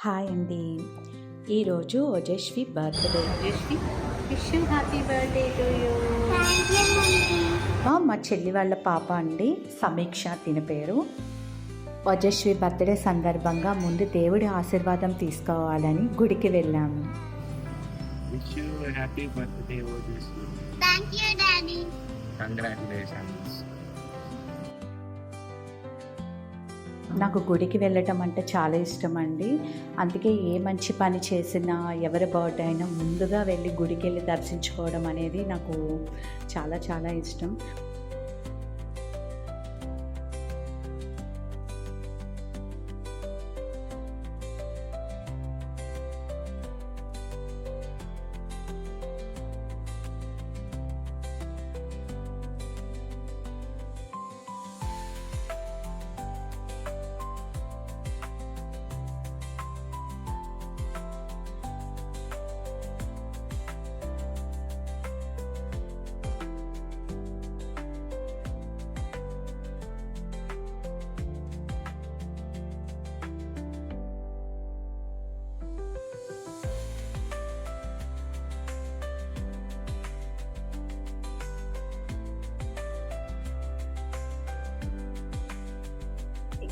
Hi అండి. ఈరోజు Ojaswi birthday. Rishti, wish you happy birthday to you. Thank you mummy. మా చెల్లి వాళ్ళ పాప అండి, సమీక్ష తిన పేరు. ఓజస్వి బర్త్‌డే సందర్భంగా ముందు దేవుడి ఆశీర్వాదం తీసుకోవాలని గుడికి వెళ్ళాము. Wish you a happy birthday, Ojasvi. Thank you daddy. Congratulations. నాకు గుడికి వెళ్ళటం అంటే చాలా ఇష్టం అండి. అందుకే ఏ మంచి పని చేసినా, ఎవరి బర్త్‌డే అయినా ముందుగా వెళ్ళి గుడికి వెళ్ళి దర్శించుకోవడం అనేది నాకు చాలా చాలా ఇష్టం.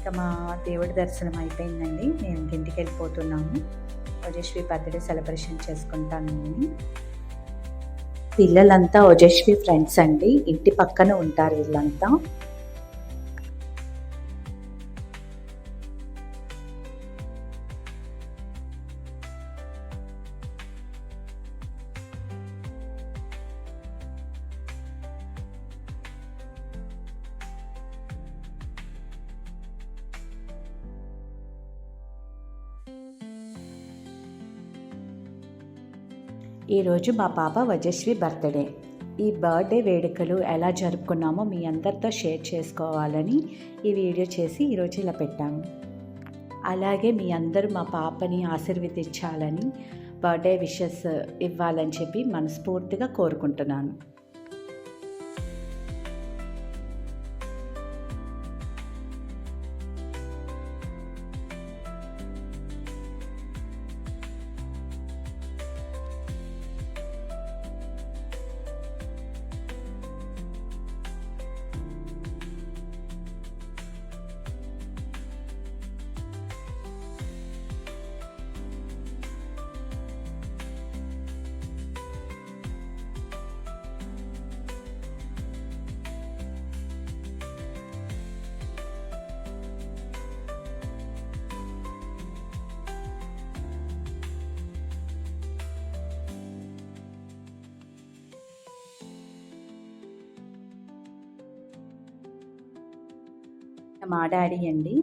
ఇక మా దేవుడి దర్శనం అయిపోయిందండి. మేము ఇంటికి వెళ్ళిపోతున్నాము. ఓజస్వి బర్త్‌డే సెలబ్రేషన్ చేసుకుంటాను అని. పిల్లలంతా ఓజస్వి ఫ్రెండ్స్ అండి. ఇంటి పక్కన ఉంటారు వీళ్ళంతా. ఈరోజు మా పాప ఓజస్వి బర్త్‌డే. ఈ బర్త్‌డే వేడుకలు ఎలా జరుపుకున్నామో మీ అందరితో షేర్ చేసుకోవాలని ఈ వీడియో చేసి ఈరోజు ఇలా పెట్టాము. అలాగే మీ అందరూ మా పాపని ఆశీర్వదించాలని, బర్త్‌డే విషెస్ ఇవ్వాలని చెప్పి మనస్ఫూర్తిగా కోరుకుంటున్నాను. మా డాడీ అండి,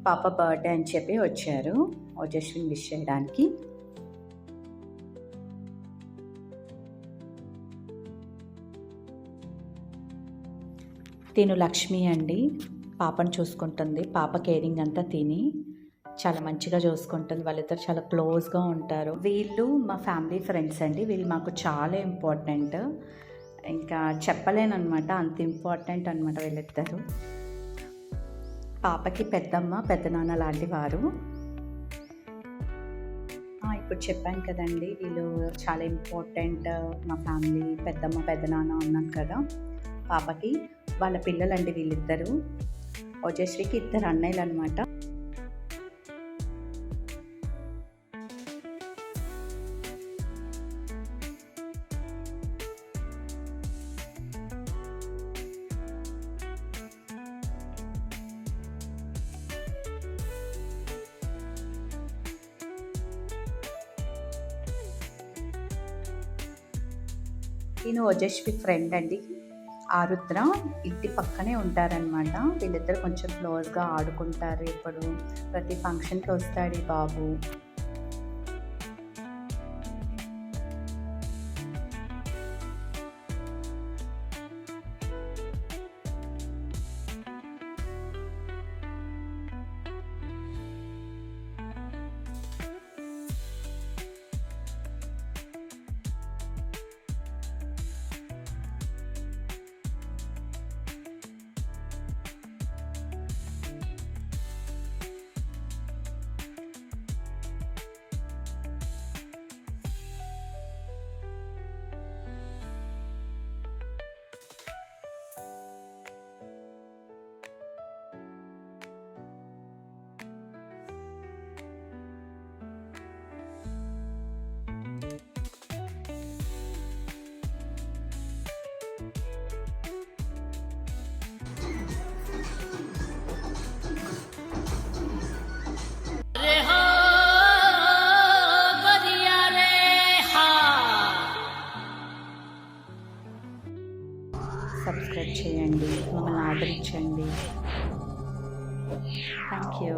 పాప బర్త్‌డే అని చెప్పి వచ్చారు ఓజస్విని విష్ చేయడానికి. తిను లక్ష్మి అండి, పాపను చూసుకుంటుంది. పాప కేరింగ్ అంతా తిని చాలా మంచిగా చూసుకుంటుంది. వాళ్ళిద్దరు చాలా క్లోజ్గా ఉంటారు. వీళ్ళు మా ఫ్యామిలీ ఫ్రెండ్స్ అండి. వీళ్ళు మాకు చాలా ఇంపార్టెంట్. ఇంకా చెప్పలేనమాట, అంత ఇంపార్టెంట్ అనమాట వీళ్ళిద్దరు. పాపకి పెద్దమ్మ పెద్దనాన్న లాంటి వారు. ఇప్పుడు చెప్పాను కదండి, వీళ్ళు చాలా ఇంపార్టెంట్ మా ఫ్యామిలీ. పెద్దమ్మ పెద్దనాన్న అన్నాను కదా. పాపకి వాళ్ళ పిల్లలండి వీళ్ళిద్దరు. ఓజస్వికి ఇద్దరు అన్నయ్యలు అనమాట. నేను ఓజస్వి ఫ్రెండ్ అండి, ఆరుద్ర. ఇంటి పక్కనే ఉంటారనమాట. వీళ్ళిద్దరు కొంచెం క్లోజ్గా ఆడుకుంటారు. ఇప్పుడు ప్రతి ఫంక్షన్కి వస్తాడు ఈ బాబు. సబ్స్క్రైబ్ చేయండి, మమ్మల్ని ఆదరించండి. Thank you.